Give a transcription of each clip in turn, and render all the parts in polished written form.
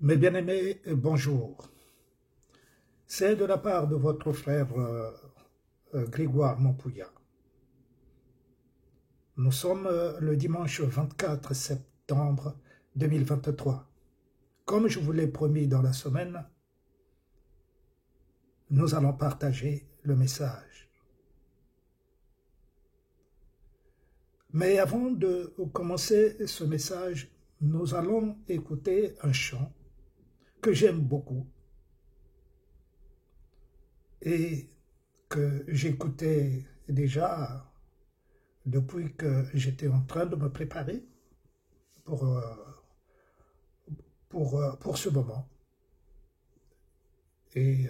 Mes bien-aimés, bonjour. C'est de la part de votre frère Grégoire Montpouillat. Nous sommes le dimanche 24 septembre 2023. Comme je vous l'ai promis dans la semaine, nous allons partager le message. Mais avant de commencer ce message, nous allons écouter un chant que j'aime beaucoup et que j'écoutais déjà depuis que j'étais en train de me préparer pour, pour ce moment. Et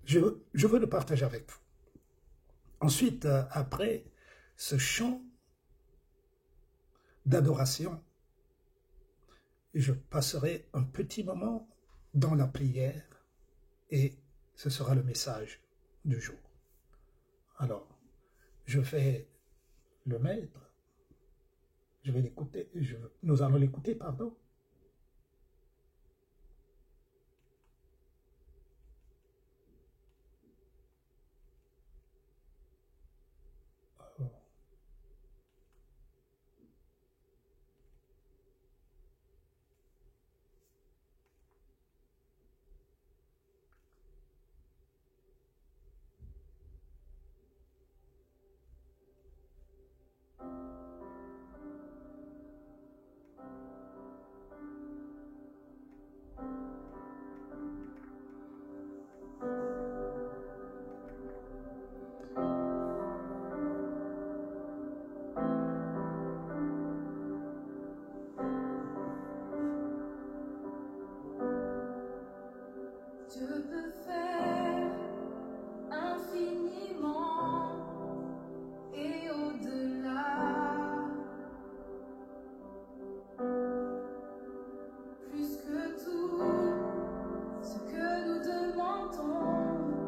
je veux le partager avec vous. Ensuite, après ce chant d'adoration, je passerai un petit moment dans la prière et ce sera le message du jour. Alors, je vais le mettre, je vais l'écouter, nous allons l'écouter, pardon. Je peux faire infiniment et au-delà, plus que tout ce que nous demandons,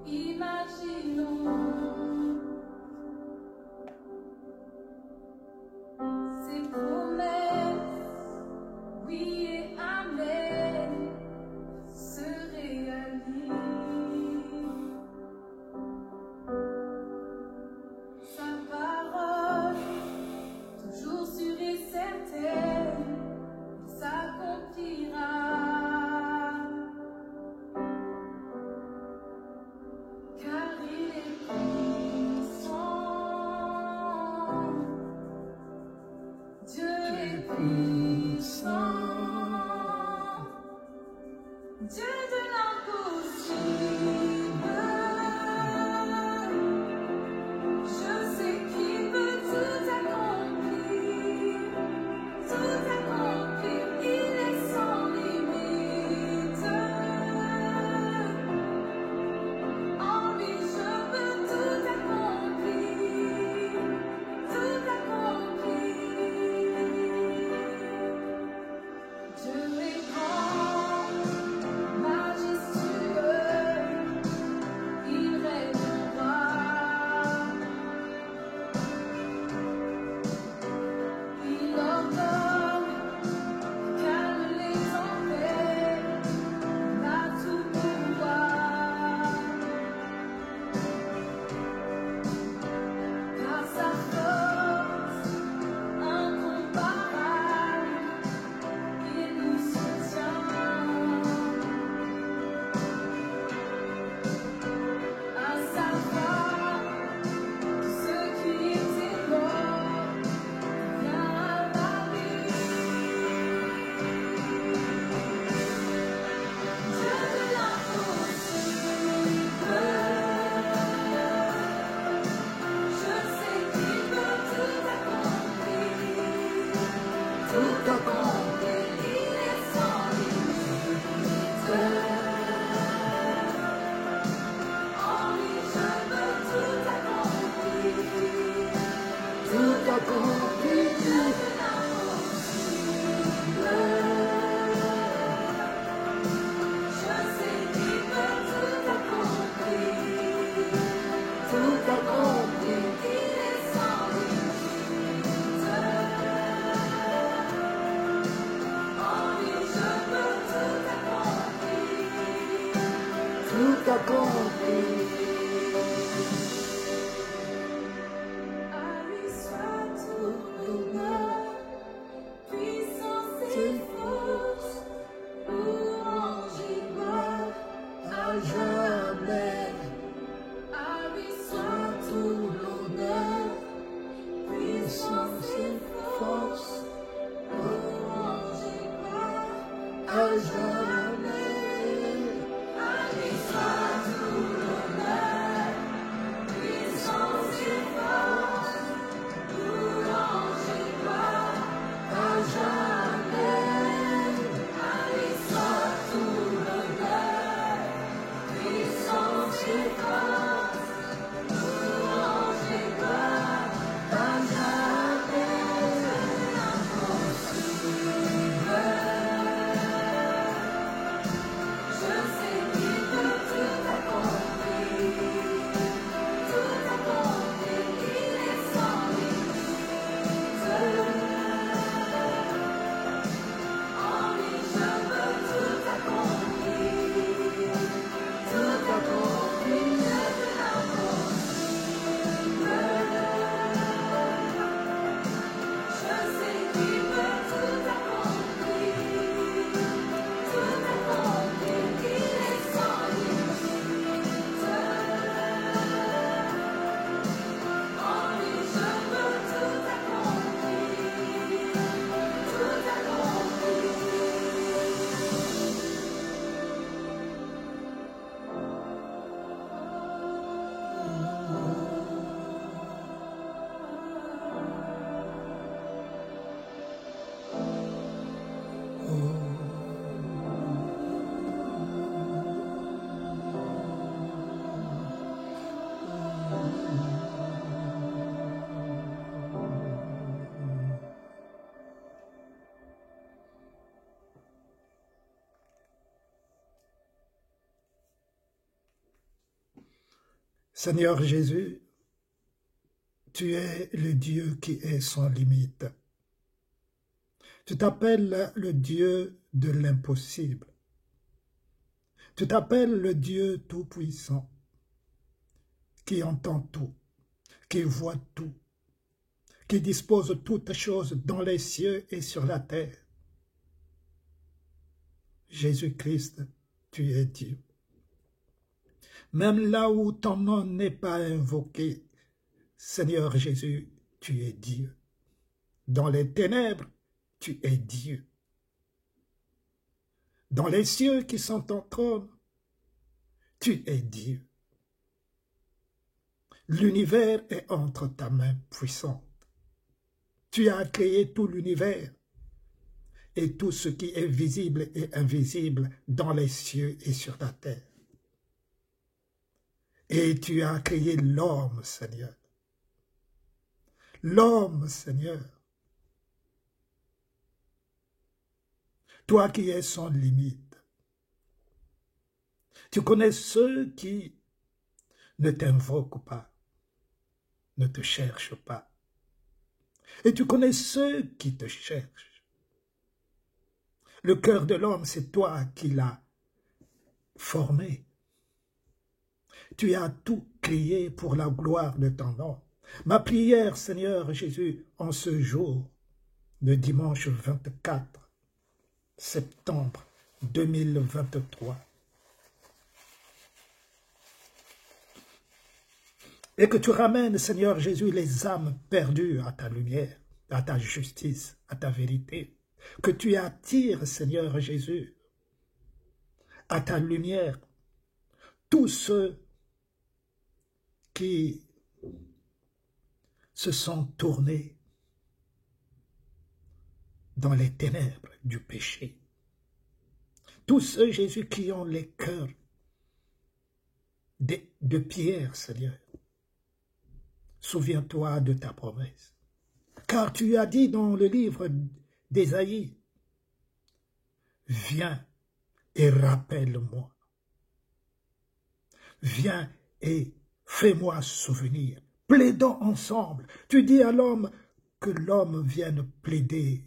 imaginons. Ces promesses, oui et amen, se réalisent. Sa parole, toujours sûre et certaine, s'accomplira. Car il est puissant. Dieu est puissant. Dieu de l'impossible. Je sais qu'il peut tout accomplir. Tout accomplir, il est sans limite. En lui, je peux tout accomplir. Tout accomplir. accompli. À lui soit tout l'honneur, puissance et force, louange et gloire À jamais, à lui soit tout l'honneur, puissance et force, louange et gloire à jamais. à lui soit tout l'honneur, puissance et force, louange et gloire À jamais, à lui soit tout l'honneur, puissance et force, louange et gloire à jamais. Je sais qu'il peut tout accomplir, il est sans limite. En lui je veux tout accomplir, je veux l'impossible. Je sais qu'il peut tout accomplir, il est sans limite. En lui je veux tout accomplir, Seigneur Jésus, tu es le Dieu qui est sans limite. Tu t'appelles le Dieu de l'impossible. Tu t'appelles le Dieu tout-puissant, qui entend tout, qui voit tout, qui dispose toutes choses dans les cieux et sur la terre. Jésus-Christ, tu es Dieu. Même là où ton nom n'est pas invoqué, Seigneur Jésus, tu es Dieu. Dans les ténèbres, tu es Dieu. Dans les cieux qui sont ton trône, tu es Dieu. L'univers est entre ta main puissante. Tu as créé tout l'univers et tout ce qui est visible et invisible dans les cieux et sur la terre. Et tu as créé l'homme, Seigneur. L'homme, Seigneur. Toi qui es sans limite. Tu connais ceux qui ne t'invoquent pas, ne te cherchent pas. Et tu connais ceux qui te cherchent. Le cœur de l'homme, c'est toi qui l'as formé. Tu as tout créé pour la gloire de ton nom. Ma prière, Seigneur Jésus, en ce jour de dimanche 24 septembre 2023, et que tu ramènes, Seigneur Jésus, les âmes perdues à ta lumière, à ta justice, à ta vérité, que tu attires, Seigneur Jésus, à ta lumière, tous ceux qui se sont tournés dans les ténèbres du péché. Tous ceux, Jésus, qui ont les cœurs de pierre, Seigneur. Souviens-toi de ta promesse. Car tu as dit dans le livre d'Ésaïe, viens et rappelle-moi. Viens et fais-moi souvenir. Plaidons ensemble. Tu dis à l'homme que l'homme vienne plaider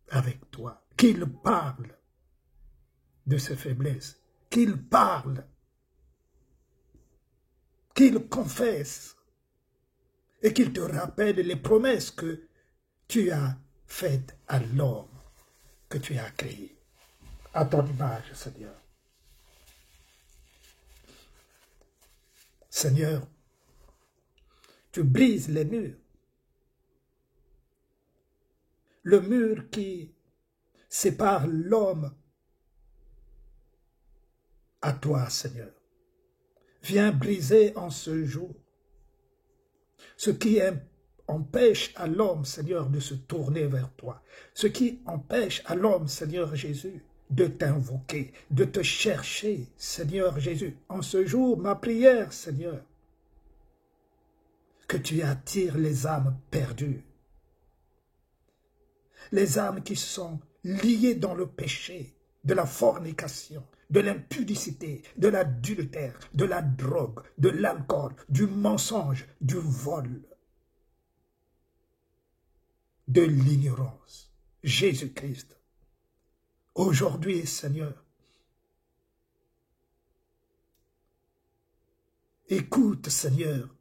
avec toi. Qu'il parle de ses faiblesses. Qu'il parle qu'il confesse et qu'il te rappelle les promesses que tu as faites à l'homme que tu as créé. À ton image, Seigneur. Seigneur, tu brises les murs. Le mur qui sépare l'homme à toi, Seigneur. Viens briser en ce jour ce qui empêche à l'homme, Seigneur, de se tourner vers toi. Ce qui empêche à l'homme, Seigneur Jésus, de t'invoquer, de te chercher, Seigneur Jésus. En ce jour, ma prière, Seigneur, que tu attires les âmes perdues, les âmes qui sont liées dans le péché, de la fornication, de l'impudicité, de l'adultère, de la drogue, de l'alcool, du mensonge, du vol, de l'ignorance. Jésus-Christ, aujourd'hui, Seigneur, écoute, Seigneur,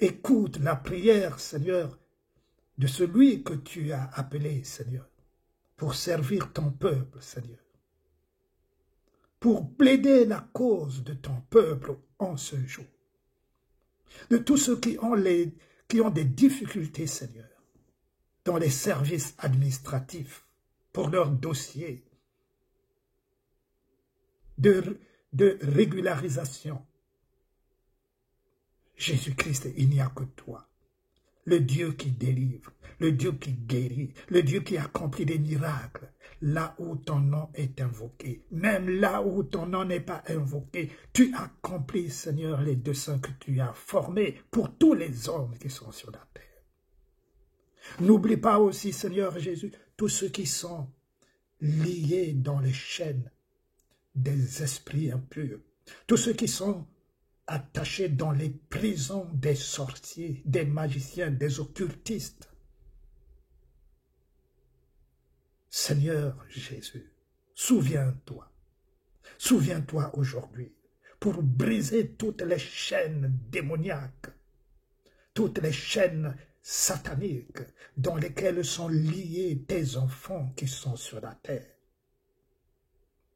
écoute la prière, Seigneur, de celui que tu as appelé, Seigneur, pour servir ton peuple, Seigneur, pour plaider la cause de ton peuple en ce jour, de tous ceux qui ont des difficultés, Seigneur, dans les services administratifs, pour leurs dossiers de régularisation. Jésus-Christ, il n'y a que toi, le Dieu qui délivre, le Dieu qui guérit, le Dieu qui accomplit des miracles, là où ton nom est invoqué, même là où ton nom n'est pas invoqué, tu accomplis, Seigneur, les desseins que tu as formés pour tous les hommes qui sont sur la terre. N'oublie pas aussi, Seigneur Jésus, tous ceux qui sont liés dans les chaînes des esprits impurs, tous ceux qui sont attachés dans les prisons des sorciers, des magiciens, des occultistes. Seigneur Jésus, souviens-toi aujourd'hui pour briser toutes les chaînes démoniaques, toutes les chaînes sataniques dans lesquelles sont liés tes enfants qui sont sur la terre.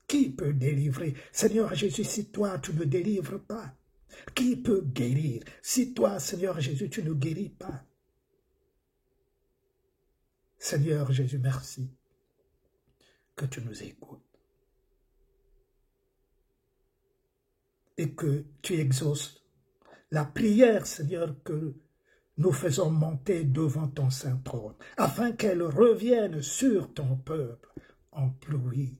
Qui peut délivrer? Seigneur Jésus, si toi tu ne délivres pas, qui peut guérir? Si toi, Seigneur Jésus, tu ne guéris pas. Seigneur Jésus, merci que tu nous écoutes et que tu exauces la prière, Seigneur, que nous faisons monter devant ton saint trône, afin qu'elle revienne sur ton peuple en pluie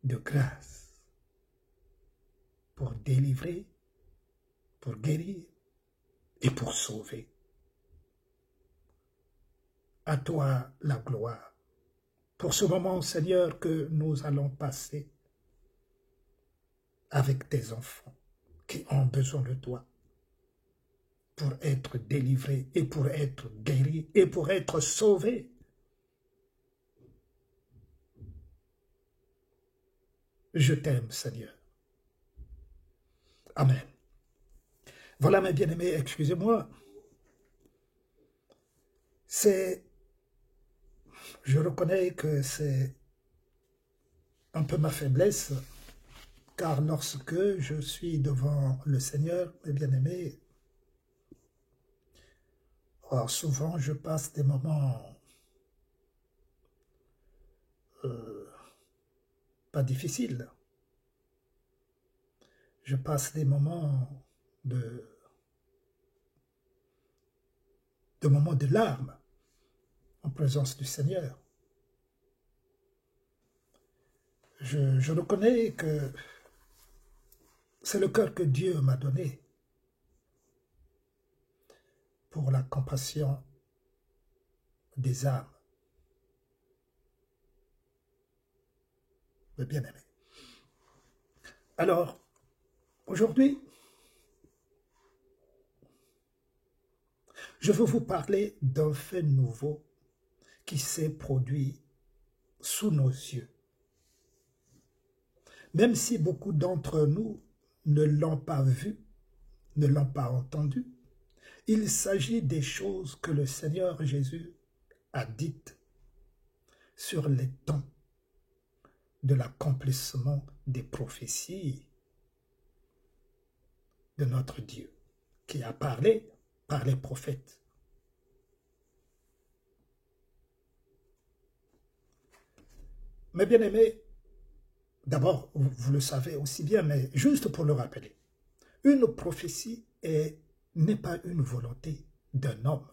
de grâce, pour délivrer, pour guérir et pour sauver. À toi la gloire, pour ce moment, Seigneur, que nous allons passer avec tes enfants qui ont besoin de toi, pour être délivrés et pour être guéris et pour être sauvés. Je t'aime, Seigneur. Amen. Voilà, mes bien-aimés, excusez-moi. Je reconnais que c'est un peu ma faiblesse, car lorsque je suis devant le Seigneur, mes bien-aimés, souvent je passe des moments pas difficiles. Je passe des moments de moments de larmes en présence du Seigneur. Je reconnais que c'est le cœur que Dieu m'a donné pour la compassion des âmes. Mes bien-aimés. Alors, aujourd'hui, je veux vous parler d'un fait nouveau qui s'est produit sous nos yeux. Même si beaucoup d'entre nous ne l'ont pas vu, ne l'ont pas entendu. Il s'agit des choses que le Seigneur Jésus a dites sur les temps de l'accomplissement des prophéties de notre Dieu, qui a parlé par les prophètes. Mes bien-aimés, d'abord, vous le savez aussi bien, mais juste pour le rappeler, une prophétie n'est pas une volonté d'un homme.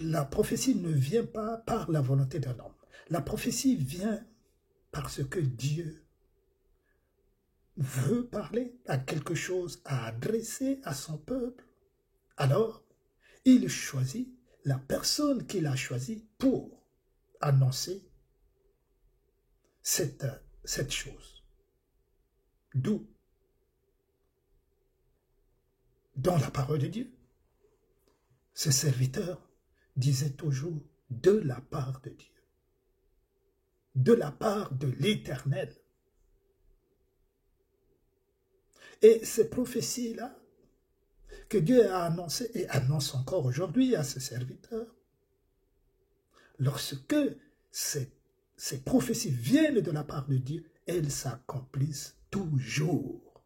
La prophétie ne vient pas par la volonté d'un homme. La prophétie vient parce que Dieu veut parler à quelque chose, à adresser à son peuple. Alors, il choisit la personne qu'il a choisie pour annoncer cette chose. D'où, dans la parole de Dieu, ses serviteurs disaient toujours de la part de Dieu, de la part de l'Éternel. Et ces prophéties-là, que Dieu a annoncées et annonce encore aujourd'hui à ses serviteurs, lorsque ces prophéties viennent de la part de Dieu, elles s'accomplissent toujours.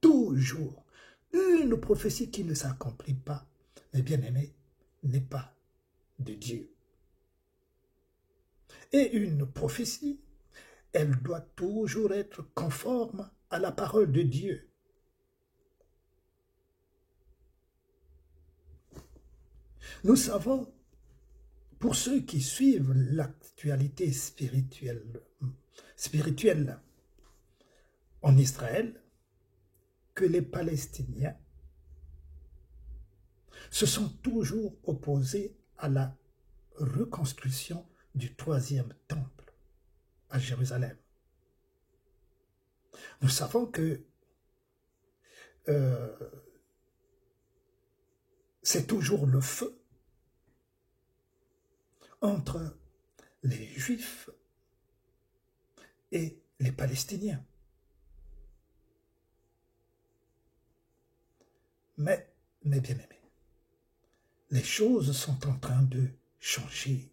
Toujours. Une prophétie qui ne s'accomplit pas, mes bien-aimés, n'est pas de Dieu. Et une prophétie, elle doit toujours être conforme à la parole de Dieu. Nous savons, pour ceux qui suivent l'actualité spirituelle en Israël, que les Palestiniens se sont toujours opposés à la reconstruction du troisième temple à Jérusalem. Nous savons que c'est toujours le feu entre les Juifs et les Palestiniens. Mais, mes bien-aimés, les choses sont en train de changer.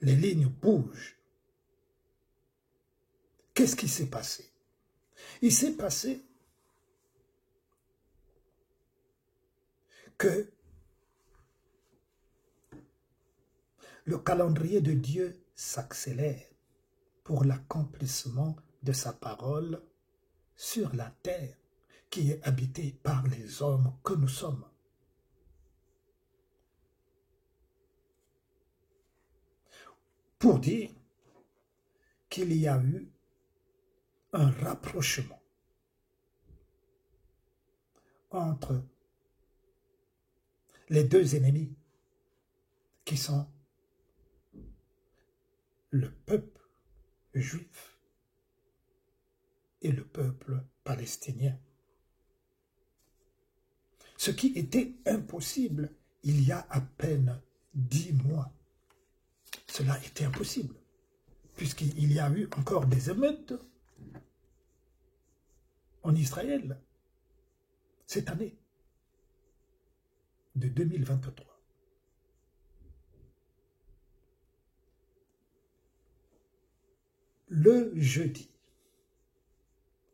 Les lignes bougent. Qu'est-ce qui s'est passé? Il s'est passé que le calendrier de Dieu s'accélère pour l'accomplissement de sa parole sur la terre qui est habitée par les hommes que nous sommes. Pour dire qu'il y a eu un rapprochement entre les deux ennemis qui sont le peuple juif et le peuple palestinien. Ce qui était impossible il y a à peine 10 mois. Cela était impossible, puisqu'il y a eu encore des émeutes en Israël cette année de 2023. Le jeudi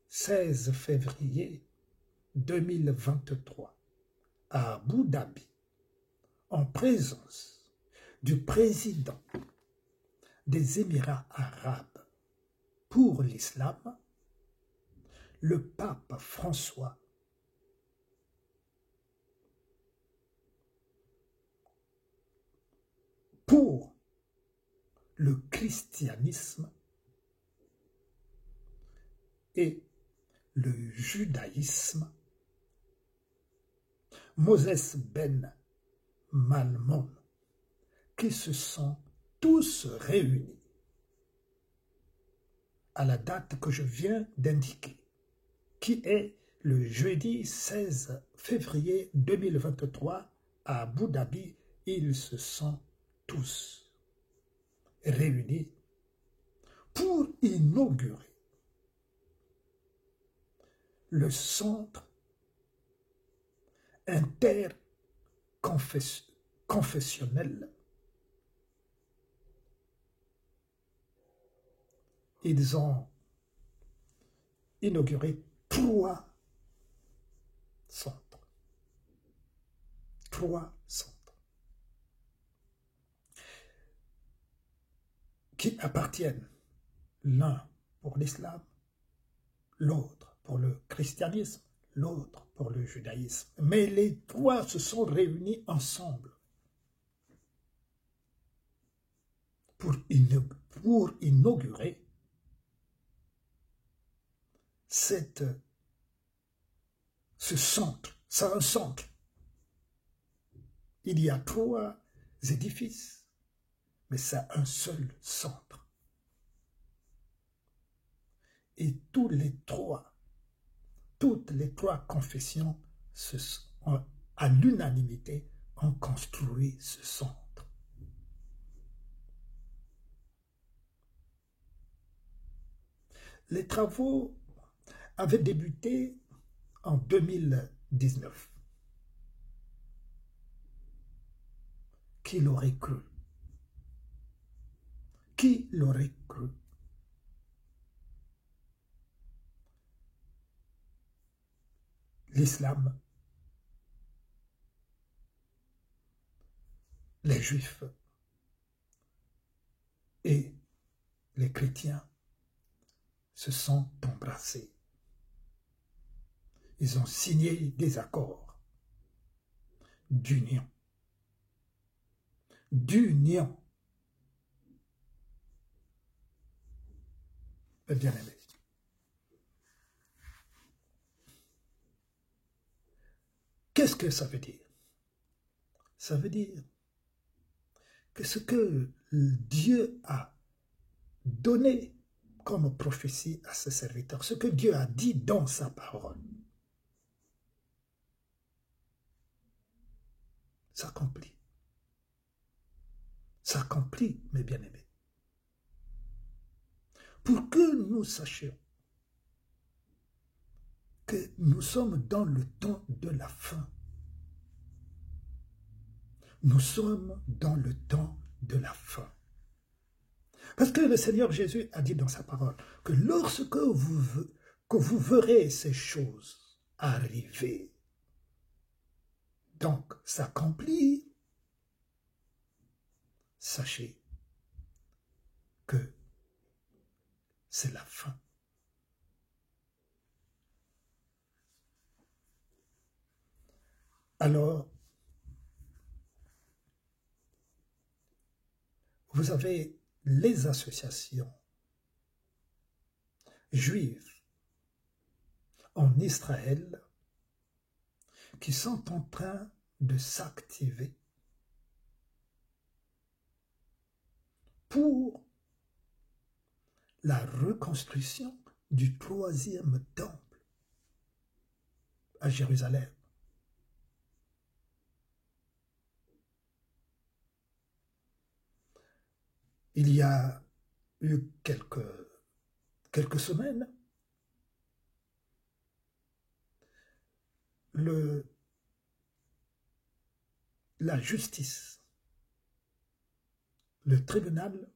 16 février 2023, à Abu Dhabi, en présence du président des Émirats arabes pour l'islam, le pape François pour le christianisme et le judaïsme, Moses Ben Maimon, qui se sont tous réunis à la date que je viens d'indiquer, qui est le jeudi 16 février 2023 à Abu Dhabi. Ils se sont tous réunis pour inaugurer le centre interconfessionnel. Ils ont inauguré 3 centres. 3 centres qui appartiennent l'un pour l'islam, l'autre pour le christianisme, l'autre pour le judaïsme. Mais les 3 se sont réunis ensemble pour inaugurer ce centre. C'est un centre. Il y a 3 édifices, mais c'est un seul centre. Et toutes les 3 confessions à l'unanimité ont construit ce centre. Les travaux avaient débuté en 2019. Qui l'aurait cru? Qui l'aurait cru? L'islam, les juifs et les chrétiens se sont embrassés. Ils ont signé des accords d'union. D'union. Bien-aimés. Qu'est-ce que ça veut dire? Ça veut dire que ce que Dieu a donné comme prophétie à ses serviteurs, ce que Dieu a dit dans sa parole, s'accomplit. S'accomplit, mes bien-aimés. Pour que nous sachions que nous sommes dans le temps de la fin. Nous sommes dans le temps de la fin. Parce que le Seigneur Jésus a dit dans sa parole que lorsque vous verrez ces choses arriver, donc s'accomplir, sachez que c'est la fin. Alors, vous avez les associations juives en Israël qui sont en train de s'activer pour la reconstruction du 3e temple à Jérusalem. Il y a eu quelques semaines, la justice, le tribunal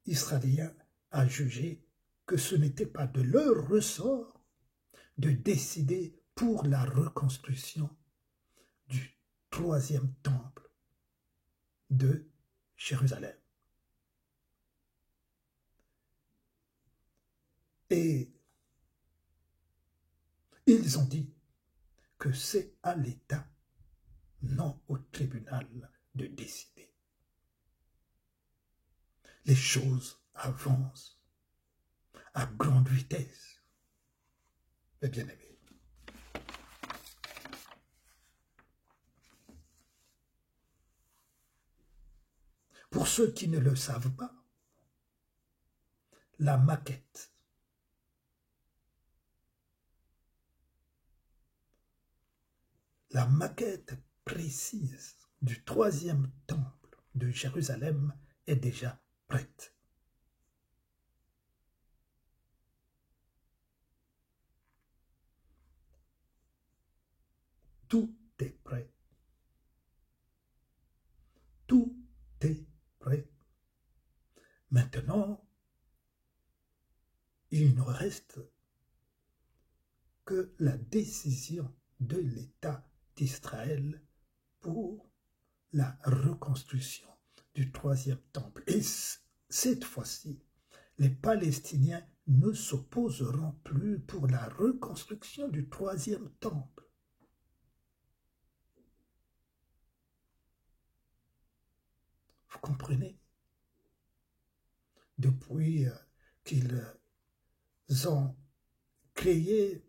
israélien a jugé que ce n'était pas de leur ressort de décider pour la reconstruction du 3e temple de Jérusalem. Et ils ont dit que c'est à l'État, non au tribunal, de décider. Les choses avancent à grande vitesse. Mes bien-aimés. Pour ceux qui ne le savent pas, la maquette précise du 3e temple de Jérusalem est déjà prête. Tout est prêt. Tout est prêt. Maintenant, il ne reste que la décision de l'État d'Israël pour la reconstruction du troisième temple. Et cette fois-ci, les Palestiniens ne s'opposeront plus pour la reconstruction du troisième temple. Vous comprenez? Depuis qu'ils ont créé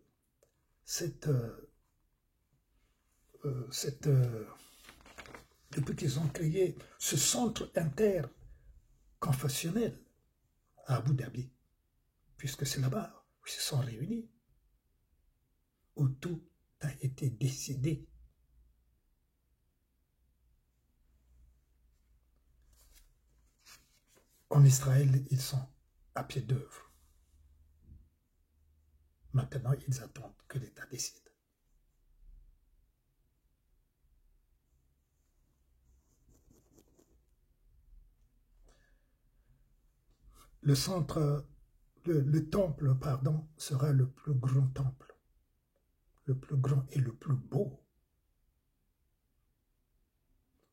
depuis qu'ils ont créé ce centre interconfessionnel à Abu Dhabi, puisque c'est là-bas où ils se sont réunis, où tout a été décidé. En Israël, ils sont à pied d'œuvre. Maintenant, ils attendent que l'État décide. Le temple, pardon, sera le plus grand temple, le plus grand et le plus beau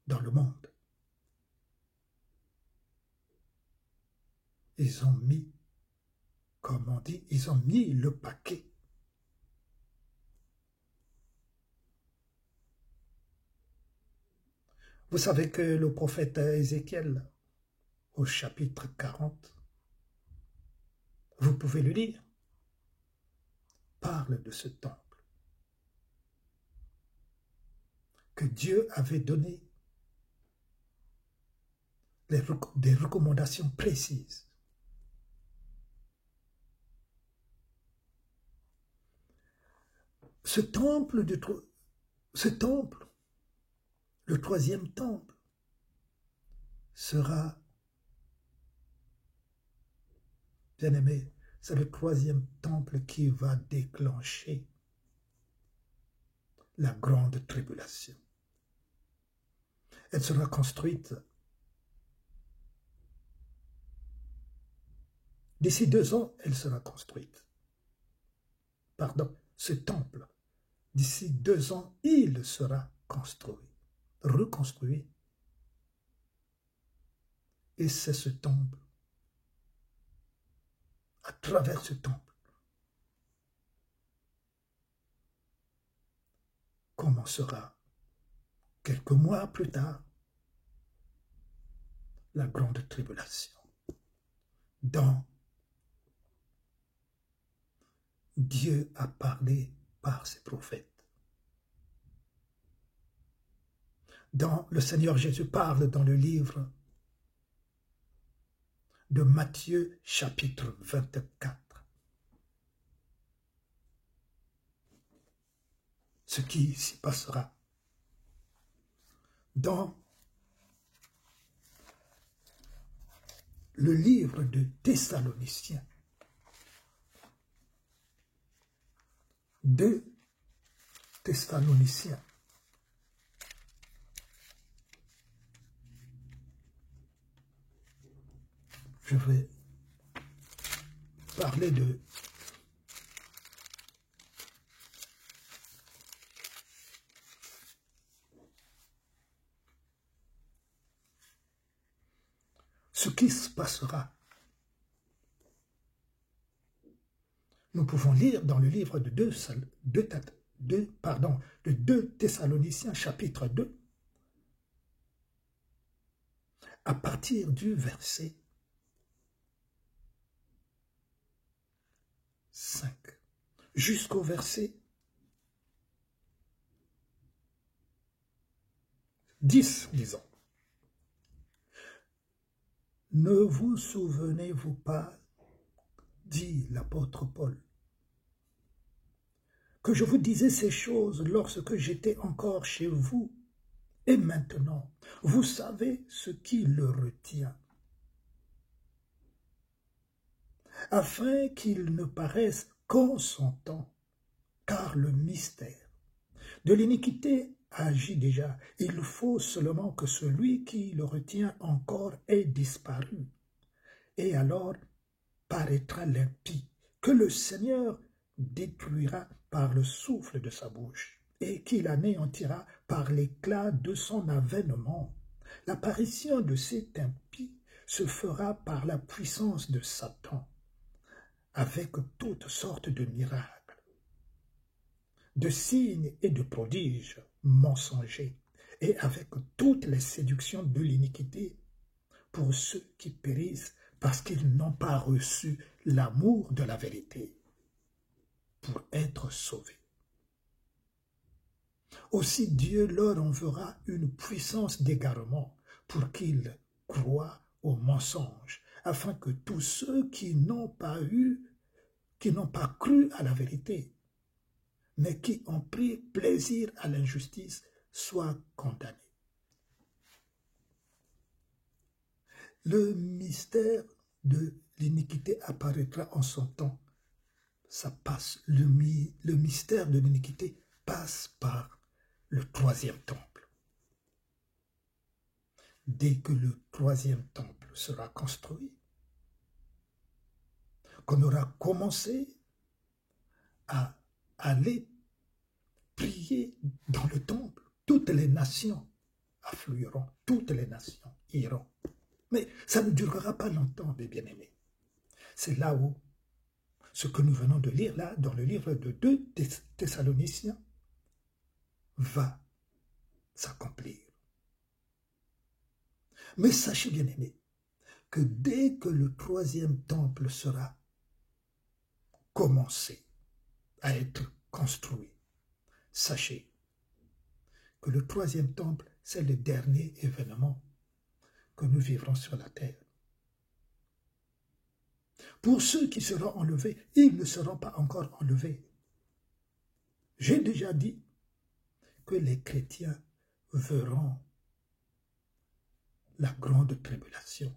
dans le monde. Ils ont mis, comme on dit, ils ont mis le paquet. Vous savez que le prophète Ézéchiel, au chapitre 40, vous pouvez le lire, parle de ce temple que Dieu avait donné des recommandations précises. Ce temple, le troisième temple, sera, bien aimé, c'est le troisième temple qui va déclencher la grande tribulation. Elle sera construite d'ici 2 ans, elle sera construite. Pardon, ce temple, d'ici 2 ans, il sera construit, reconstruit. Et c'est ce temple, à travers ce temple, commencera quelques mois plus tard la grande tribulation. Dont Dieu a parlé par ses prophètes. Dont le Seigneur Jésus parle dans le livre de Matthieu chapitre 24. Ce qui s'y passera. Dans le livre de Thessaloniciens, 2 Thessaloniciens, je vais parler de ce qui se passera. Nous pouvons lire dans le livre de 2 Thessaloniciens chapitre 2, à partir du verset 5 jusqu'au verset 10, disons. Ne vous souvenez-vous pas, dit l'apôtre Paul, que je vous disais ces choses lorsque j'étais encore chez vous, et maintenant, vous savez ce qui le retient, afin qu'il ne paraisse qu'en son temps, car le mystère de l'iniquité agit déjà. Il faut seulement que celui qui le retient encore ait disparu. Et alors paraîtra l'impie, que le Seigneur détruira par le souffle de sa bouche, et qu'il anéantira par l'éclat de son avènement. L'apparition de cet impie se fera par la puissance de Satan, avec toutes sortes de miracles, de signes et de prodiges mensongers, et avec toutes les séductions de l'iniquité pour ceux qui périssent parce qu'ils n'ont pas reçu l'amour de la vérité pour être sauvés. Aussi Dieu leur enverra une puissance d'égarement pour qu'ils croient aux mensonges, afin que tous ceux qui n'ont pas cru à la vérité, mais qui ont pris plaisir à l'injustice, soient condamnés. Le mystère de l'iniquité apparaîtra en son temps. Ça passe. Le mystère de l'iniquité passe par le troisième temple. Dès que le troisième temple sera construit, qu'on aura commencé à aller prier dans le temple, toutes les nations afflueront, toutes les nations iront. Mais ça ne durera pas longtemps, mes bien-aimés. C'est là où ce que nous venons de lire là, dans le livre de 2 Thessaloniciens, va s'accomplir. Mais sachez, bien-aimés, que dès que le troisième temple sera commencé à être construit, sachez que le troisième temple, c'est le dernier événement que nous vivrons sur la terre. Pour ceux qui seront enlevés, ils ne seront pas encore enlevés. J'ai déjà dit que les chrétiens verront la grande tribulation.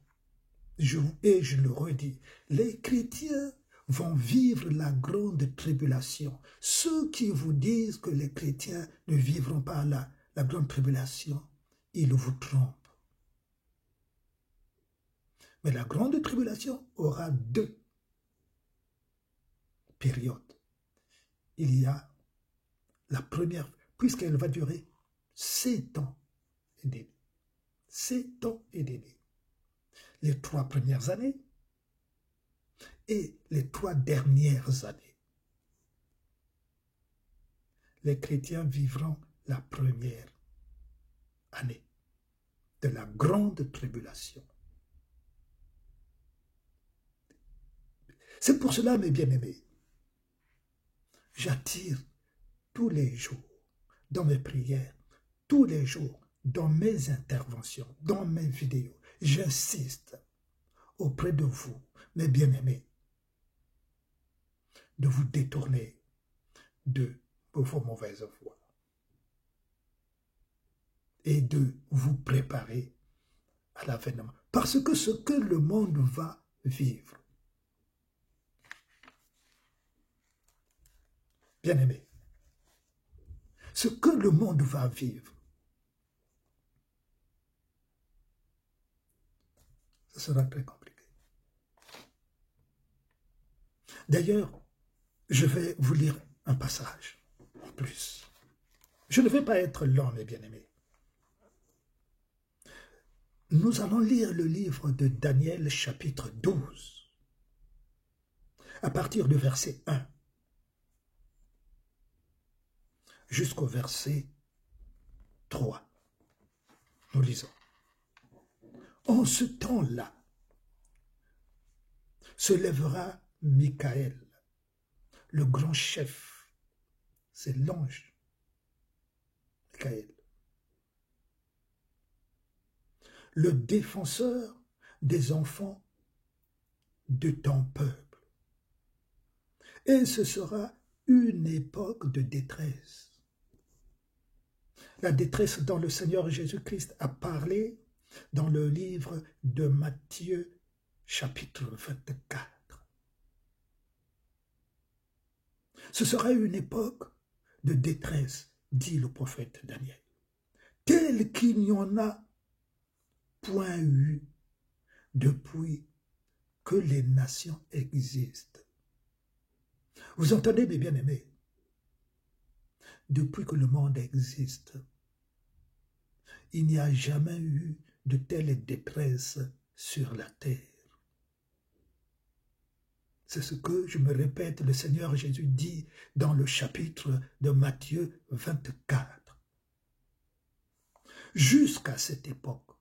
Et je le redis, les chrétiens vont vivre la grande tribulation. Ceux qui vous disent que les chrétiens ne vivront pas la grande tribulation, ils vous trompent. Mais la grande tribulation aura 2 périodes. Il y a la première, puisqu'elle va durer 7 ans et demi. 7 ans et demi. Les 3 premières années et les 3 dernières années. Les chrétiens vivront la première année de la grande tribulation. C'est pour cela, mes bien-aimés, j'attire tous les jours dans mes prières, tous les jours dans mes interventions, dans mes vidéos. J'insiste auprès de vous, mes bien-aimés, de vous détourner de vos mauvaises voies et de vous préparer à l'avènement. Parce que ce que le monde va vivre, bien-aimés, ce que le monde va vivre, ce sera très compliqué. D'ailleurs, je vais vous lire un passage en plus. Je ne vais pas être lent, mes bien-aimés. Nous allons lire le livre de Daniel, chapitre 12, à partir du verset 1 jusqu'au verset 3. Nous lisons. En ce temps-là, se lèvera Michaël, le grand chef, c'est l'ange Michaël, le défenseur des enfants de ton peuple. Et ce sera une époque de détresse. La détresse dont le Seigneur Jésus-Christ a parlé dans le livre de Matthieu, chapitre 24. Ce sera une époque de détresse, dit le prophète Daniel, telle qu'il n'y en a point eu depuis que les nations existent. Vous entendez, mes bien-aimés? Depuis que le monde existe, il n'y a jamais eu de telle détresse sur la terre. C'est ce que, je me répète, le Seigneur Jésus dit dans le chapitre de Matthieu 24. Jusqu'à cette époque,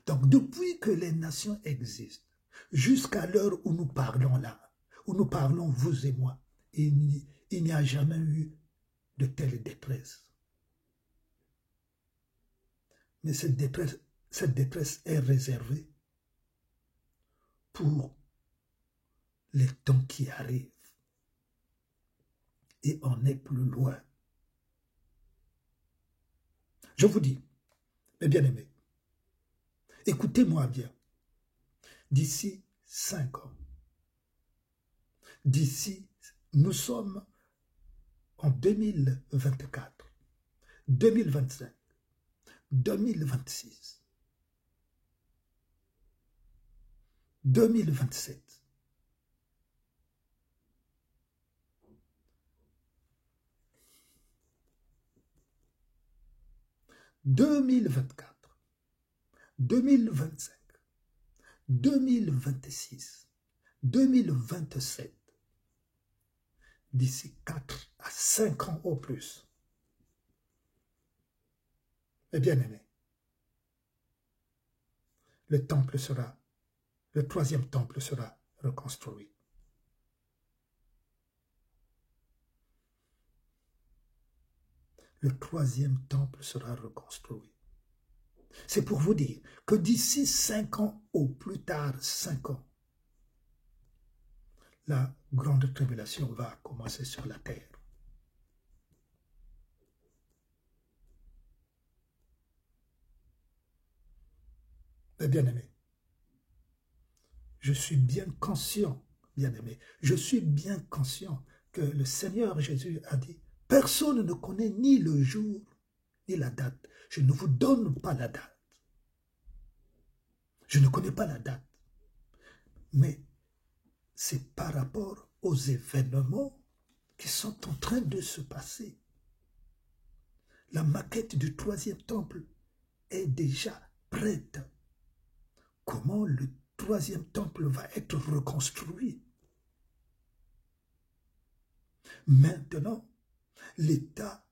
donc depuis que les nations existent, jusqu'à l'heure où nous parlons là, où nous parlons vous et moi, il n'y a jamais eu de telle détresse. Mais cette détresse est réservée pour les temps qui arrivent. Et on est plus loin. Je vous dis, mes bien-aimés, écoutez-moi bien. D'ici 5 ans, nous sommes en 2024, 2025, 2026, 2027. 2024, 2025, 2026, 2027, d'ici 4 à 5 ans au plus. Eh bien aimé, le troisième temple sera reconstruit. Le troisième temple sera reconstruit. C'est pour vous dire que d'ici 5 ans, ou plus tard 5 ans, la grande tribulation va commencer sur la terre. Mais bien-aimé, je suis bien conscient, bien-aimé, je suis bien conscient que le Seigneur Jésus a dit, personne ne connaît ni le jour, ni la date. Je ne vous donne pas la date. Je ne connais pas la date. Mais c'est par rapport aux événements qui sont en train de se passer. La maquette du troisième temple est déjà prête. Comment le troisième temple va être reconstruit? Maintenant, l'État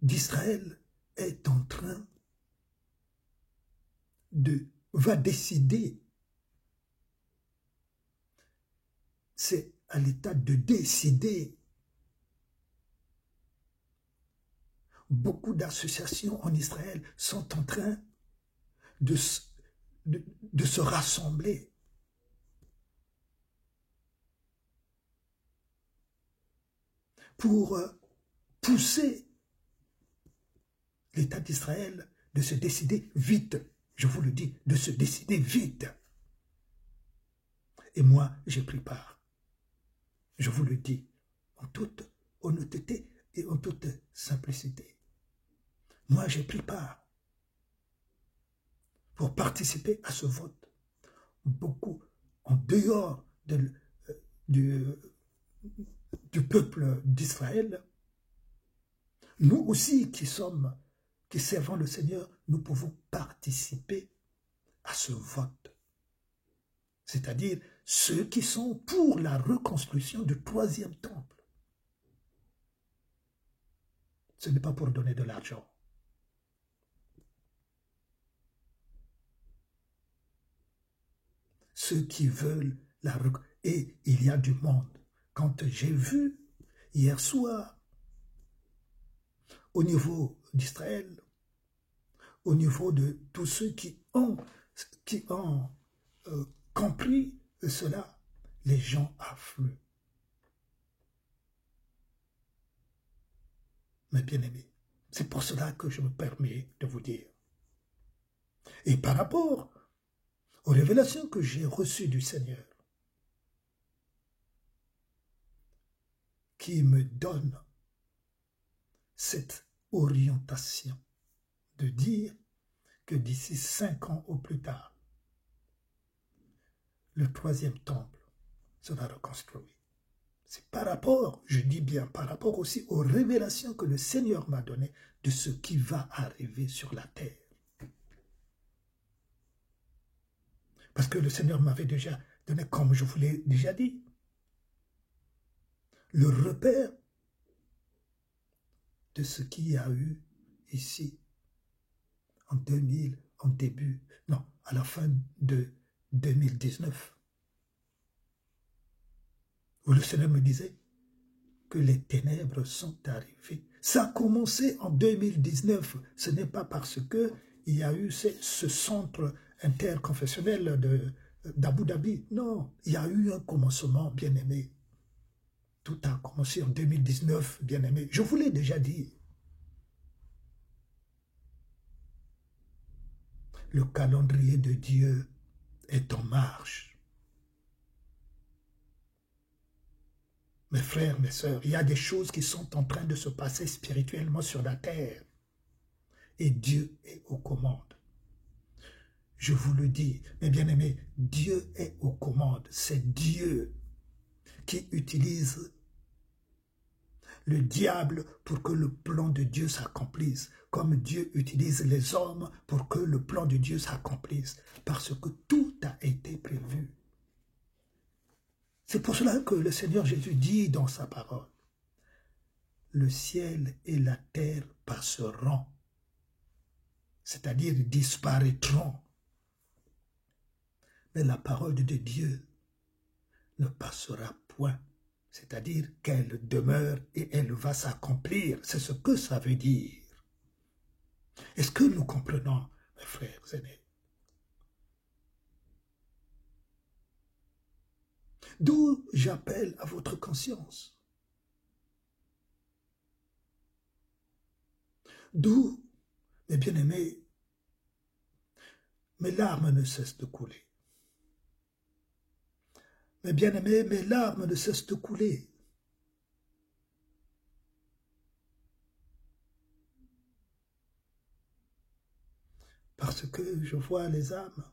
d'Israël est en train va décider. C'est à l'État de décider. Beaucoup d'associations en Israël sont en train de se rassembler pour pousser l'État d'Israël de se décider vite. Je vous le dis, de se décider vite. Et moi, j'ai pris part. Je vous le dis, en toute honnêteté et en toute simplicité. Moi, j'ai pris part pour participer à ce vote. Beaucoup en dehors du peuple d'Israël. Nous aussi qui servons le Seigneur, nous pouvons participer à ce vote. C'est-à-dire ceux qui sont pour la reconstruction du troisième temple. Ce n'est pas pour donner de l'argent. Ceux qui veulent la reconstruction. Et il y a du monde. Quand j'ai vu hier soir, au niveau d'Israël, au niveau de tous ceux qui ont compris cela, les gens affluent. Mes bien-aimés, c'est pour cela que je me permets de vous dire. Et par rapport aux révélations que j'ai reçues du Seigneur, qui me donne cette orientation de dire que d'ici 5 ans au plus tard, le troisième temple sera reconstruit. C'est par rapport, je dis bien par rapport aussi aux révélations que le Seigneur m'a données de ce qui va arriver sur la terre. Parce que le Seigneur m'avait déjà donné, comme je vous l'ai déjà dit, le repère de ce qu'il y a eu ici en 2000, à la fin de 2019. Où le Seigneur me disait que les ténèbres sont arrivées. Ça a commencé en 2019. Ce n'est pas parce que il y a eu ce centre interconfessionnel d'Abu Dhabi. Non, il y a eu un commencement, bien-aimé. Tout a commencé en 2019, bien-aimé. Je vous l'ai déjà dit. Le calendrier de Dieu est en marche. Mes frères, mes sœurs, il y a des choses qui sont en train de se passer spirituellement sur la terre. Et Dieu est aux commandes. Je vous le dis, mes bien-aimés, Dieu est aux commandes. C'est Dieu qui utilise le diable pour que le plan de Dieu s'accomplisse, comme Dieu utilise les hommes pour que le plan de Dieu s'accomplisse, parce que tout a été prévu. C'est pour cela que le Seigneur Jésus dit dans sa parole, le ciel et la terre passeront, c'est-à-dire disparaîtront. Mais la parole de Dieu ne passera point, c'est-à-dire qu'elle demeure et elle va s'accomplir. C'est ce que ça veut dire. Est-ce que nous comprenons, mes frères aînés? D'où j'appelle à votre conscience. D'où, mes bien-aimés, mes larmes ne cessent de couler. Mes bien-aimés, mes larmes ne cessent de couler. Parce que je vois les âmes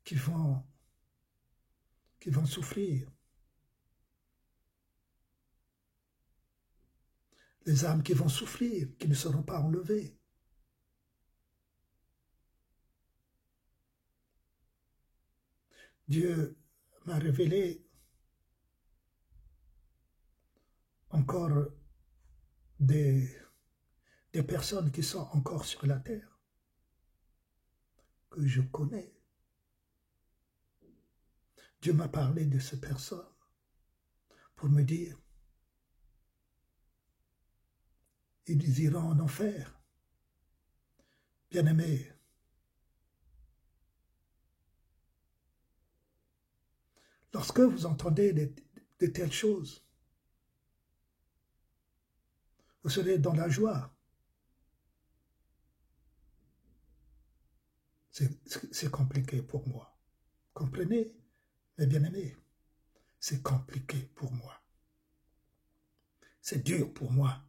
qui vont souffrir. Les âmes qui vont souffrir, qui ne seront pas enlevées. Dieu m'a révélé encore des personnes qui sont encore sur la terre, que je connais. Dieu m'a parlé de ces personnes pour me dire, ils iront en enfer. Bien-aimés, lorsque vous entendez de telles choses, vous serez dans la joie. C'est compliqué pour moi. Comprenez, mes bien-aimés, c'est compliqué pour moi. C'est dur pour moi.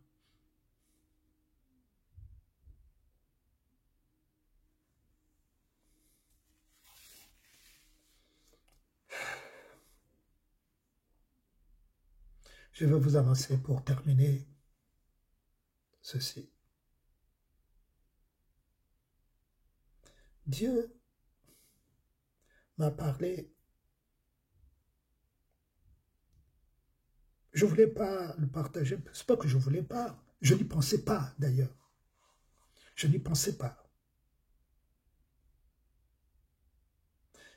Je vais vous annoncer pour terminer ceci. Dieu m'a parlé. Je ne voulais pas le partager. Ce n'est pas que je ne voulais pas. Je n'y pensais pas d'ailleurs. Je n'y pensais pas.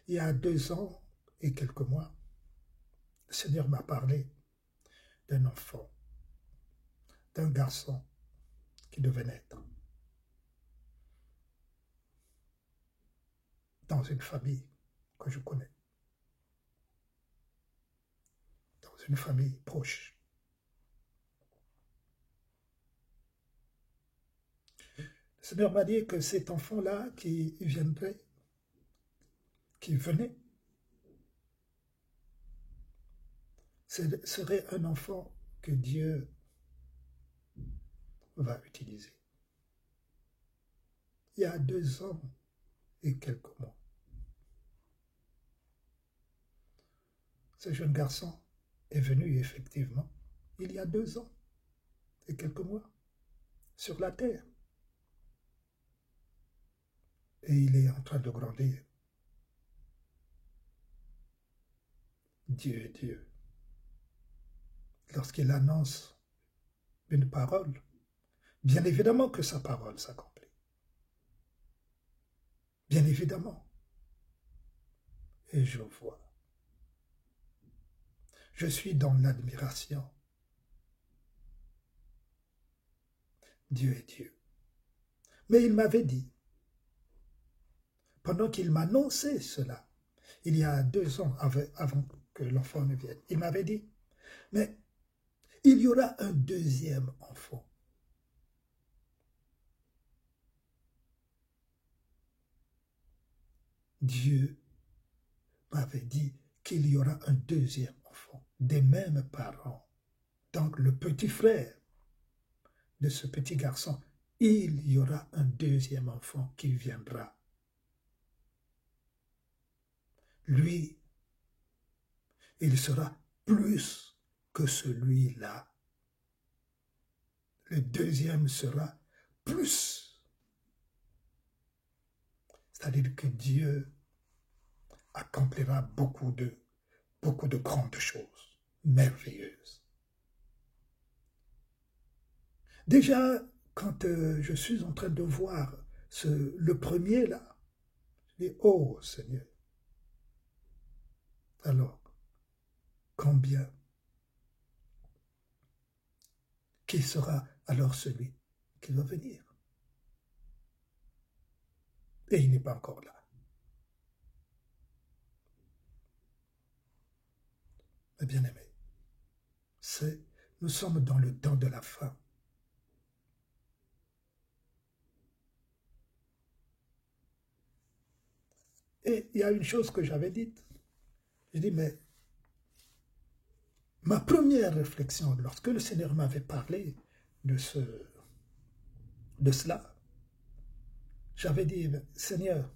Il y a 2 ans et quelques mois, le Seigneur m'a parlé d'un enfant, d'un garçon qui devait naître dans une famille que je connais, dans une famille proche. Le Seigneur m'a dit que cet enfant-là qui venait, serait un enfant que Dieu va utiliser. Il y a 2 ans et quelques mois, ce jeune garçon est venu effectivement, il y a 2 ans et quelques mois, sur la terre. Et il est en train de grandir. Dieu est Dieu. Lorsqu'il annonce une parole, bien évidemment que sa parole s'accomplit. Bien évidemment. Et je vois. Je suis dans l'admiration. Dieu est Dieu. Mais il m'avait dit, pendant qu'il m'annonçait cela, il y a 2 ans avant que l'enfant ne vienne, il m'avait dit, mais il y aura un 2e enfant. Dieu m'avait dit qu'il y aura un 2e enfant, des mêmes parents. Donc le petit frère de ce petit garçon, il y aura un 2e enfant qui viendra. Lui, il sera plus que celui-là. Le 2e sera plus. C'est-à-dire que Dieu accomplira beaucoup de grandes choses, merveilleuses. Déjà, quand je suis en train de voir le premier là, je dis, oh Seigneur, alors, combien? Qui sera alors celui qui va venir? Et il n'est pas encore là. Mais bien aimé, nous sommes dans le temps de la fin. Et il y a une chose que j'avais dite. Je dis, mais ma première réflexion, lorsque le Seigneur m'avait parlé de cela, j'avais dit, Seigneur,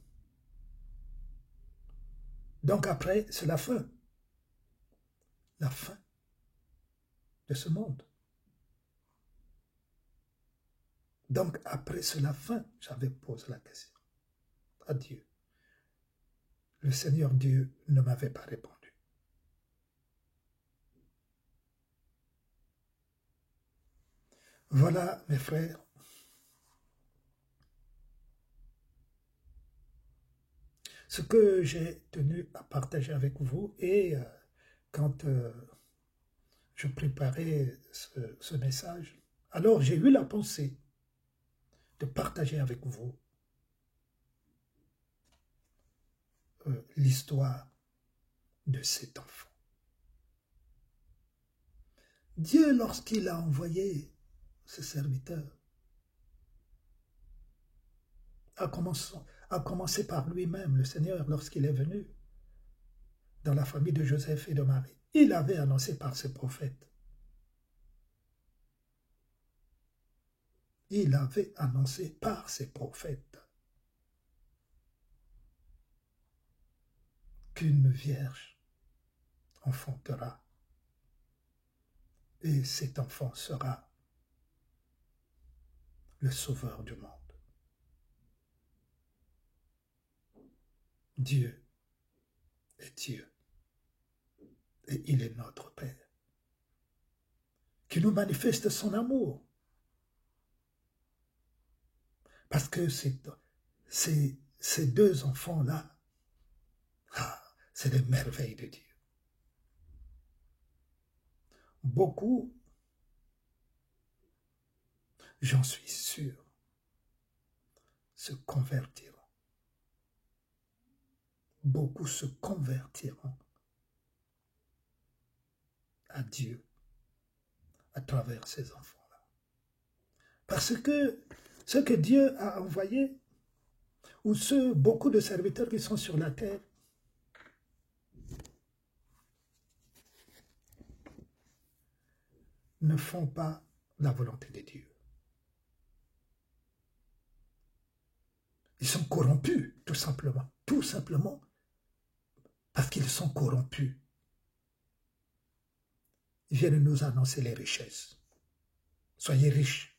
donc après, c'est la fin de ce monde. Donc après, c'est la fin, j'avais posé la question à Dieu. Le Seigneur Dieu ne m'avait pas répondu. Voilà, mes frères, ce que j'ai tenu à partager avec vous. Et quand je préparais ce message, alors j'ai eu la pensée de partager avec vous l'histoire de cet enfant. Dieu, lorsqu'il a envoyé ce serviteur, a commencé par lui-même, le Seigneur, lorsqu'il est venu dans la famille de Joseph et de Marie. Il avait annoncé par ses prophètes. Il avait annoncé par ses prophètes qu'une vierge enfantera et cet enfant sera le sauveur du monde. Dieu est Dieu et il est notre Père qui nous manifeste son amour. Parce que ces 2 enfants-là, c'est des merveilles de Dieu. Beaucoup, j'en suis sûr, se convertiront. Beaucoup se convertiront à Dieu à travers ces enfants-là. Parce que ce que Dieu a envoyé, ou beaucoup de serviteurs qui sont sur la terre, ne font pas la volonté de Dieu. Ils sont corrompus, tout simplement. Tout simplement parce qu'ils sont corrompus. Ils viennent nous annoncer les richesses. Soyez riches.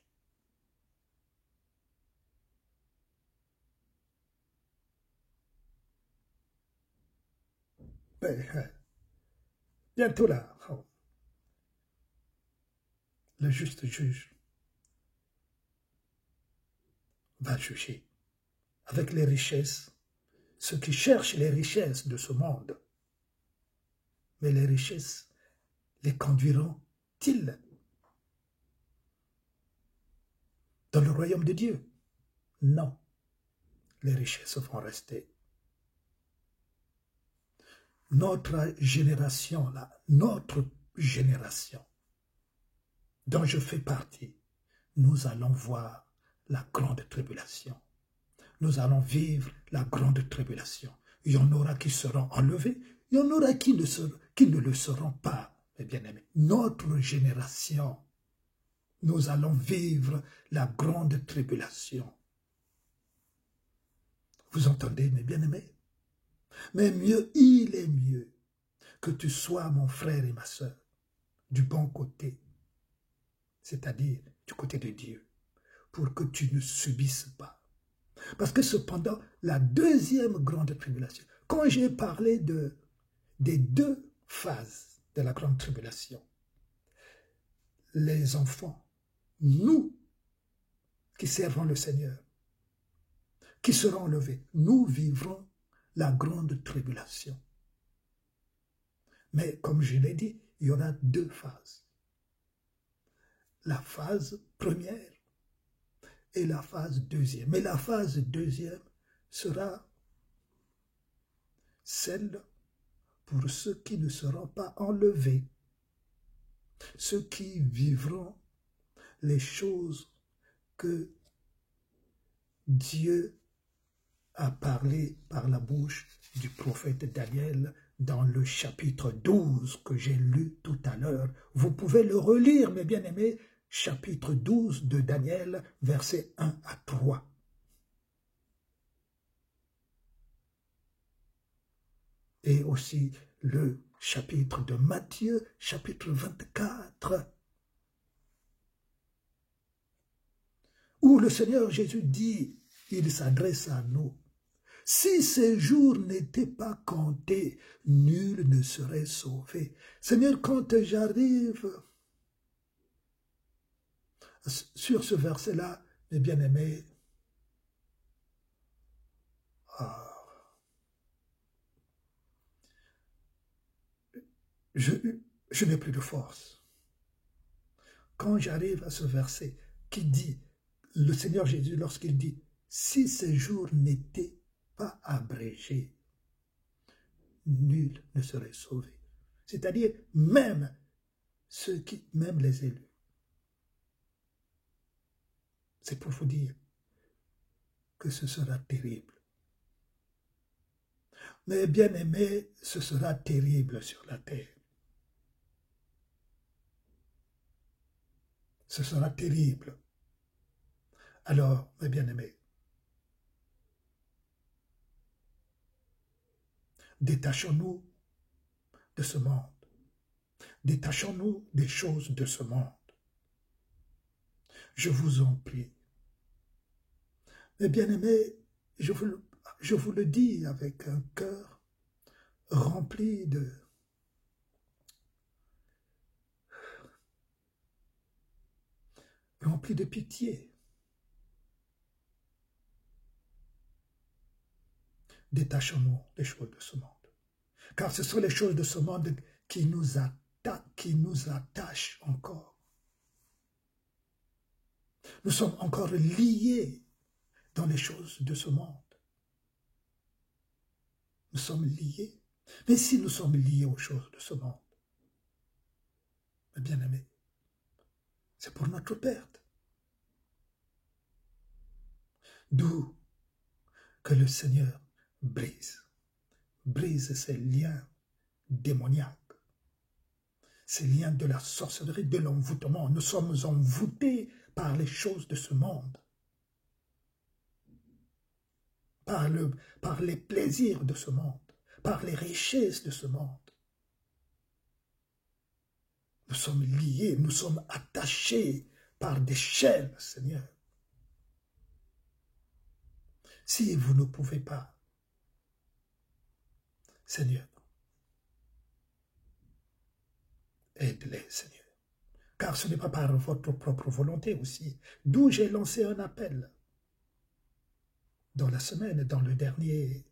Ben, bientôt là, le juste juge va juger avec les richesses, ceux qui cherchent les richesses de ce monde. Mais les richesses les conduiront-ils dans le royaume de Dieu? Non, les richesses vont rester. Notre génération, dont je fais partie, nous allons voir la grande tribulation. Nous allons vivre la grande tribulation. Il y en aura qui seront enlevés, il y en aura qui ne le seront pas, mes bien-aimés. Notre génération, nous allons vivre la grande tribulation. Vous entendez, mes bien-aimés? Mais mieux, il est mieux que tu sois, mon frère et ma sœur, du bon côté, c'est-à-dire du côté de Dieu, pour que tu ne subisses pas. Parce que cependant, la deuxième grande tribulation, quand j'ai parlé des deux phases de la grande tribulation, les enfants, nous qui servons le Seigneur, qui serons enlevés, nous vivrons la grande tribulation. Mais comme je l'ai dit, il y aura deux phases. La phase première et la phase deuxième. Mais la phase deuxième sera celle pour ceux qui ne seront pas enlevés, ceux qui vivront les choses que Dieu a parlé par la bouche du prophète Daniel dans le chapitre 12 que j'ai lu tout à l'heure. Vous pouvez le relire, mes bien-aimés, chapitre 12 de Daniel, versets 1 à 3. Et aussi le chapitre de Matthieu, chapitre 24, où le Seigneur Jésus dit, il s'adresse à nous, « Si ces jours n'étaient pas comptés, nul ne serait sauvé. » Seigneur, quand j'arrive sur ce verset-là, mes bien-aimés, je n'ai plus de force. Quand j'arrive à ce verset qui dit, le Seigneur Jésus, lorsqu'il dit, « Si ces jours n'étaient pas abrégés, nul ne serait sauvé. » C'est-à-dire, même même les élus. C'est pour vous dire que ce sera terrible. Mais bien aimé, ce sera terrible sur la terre. Ce sera terrible. Alors, mes bien-aimés, détachons-nous de ce monde. Détachons-nous des choses de ce monde. Je vous en prie. Mes bien-aimés, je vous le dis avec un cœur rempli de pitié. Détachons-nous des choses de ce monde. Car ce sont les choses de ce monde qui nous attachent encore. Nous sommes encore liés dans les choses de ce monde. Nous sommes liés. Mais si nous sommes liés aux choses de ce monde, mes bien-aimés, c'est pour notre perte. D'où que le Seigneur brise ces liens démoniaques, ces liens de la sorcellerie, de l'envoûtement. Nous sommes envoûtés par les choses de ce monde, par les plaisirs de ce monde, par les richesses de ce monde. Nous sommes liés, nous sommes attachés par des chaînes, Seigneur. Si vous ne pouvez pas, Seigneur, aide-les, Seigneur. Car ce n'est pas par votre propre volonté aussi. D'où j'ai lancé un appel dans la semaine, dans le dernier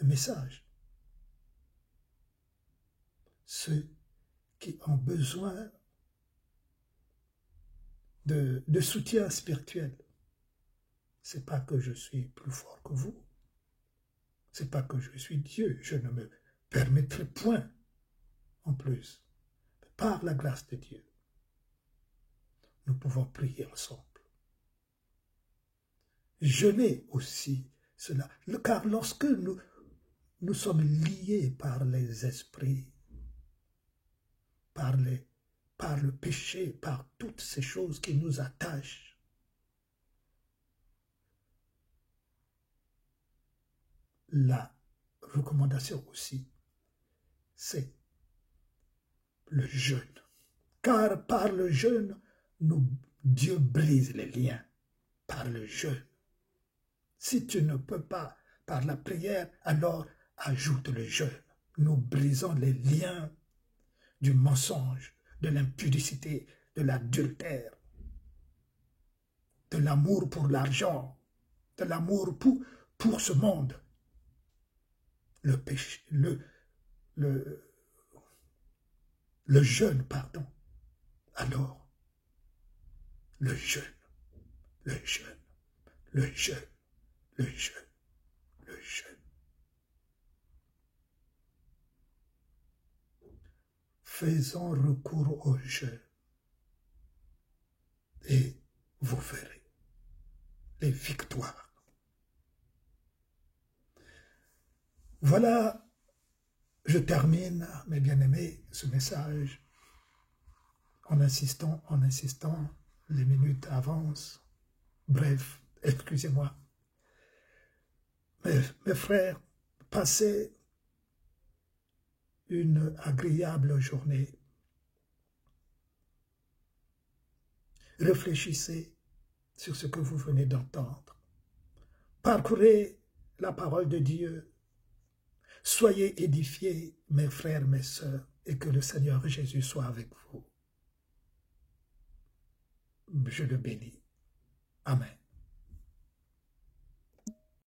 message. Ceux qui ont besoin de soutien spirituel. C'est pas que je suis plus fort que vous. C'est pas que je suis Dieu. Je ne me permettrai point en plus. Par la grâce de Dieu, nous pouvons prier ensemble. Jeûner aussi cela. Car lorsque nous sommes liés par les esprits, par le péché, par toutes ces choses qui nous attachent, la recommandation aussi, c'est le jeûne. Car par le jeûne, Dieu brise les liens. Par le jeûne. Si tu ne peux pas par la prière, alors ajoute le jeûne. Nous brisons les liens du mensonge, de l'impudicité, de l'adultère, de l'amour pour l'argent, de l'amour pour ce monde. Le péché, le jeûne, pardon. Alors, le jeûne, le jeûne, le jeûne, le jeûne, le jeûne. Faisons recours au jeûne et vous verrez les victoires. Voilà, je termine, mes bien-aimés, ce message en insistant, les minutes avancent. Bref, excusez-moi. Mes frères, passez une agréable journée. Réfléchissez sur ce que vous venez d'entendre. Parcourez la parole de Dieu. Soyez édifiés, mes frères, mes sœurs, et que le Seigneur Jésus soit avec vous. Je le bénis. Amen.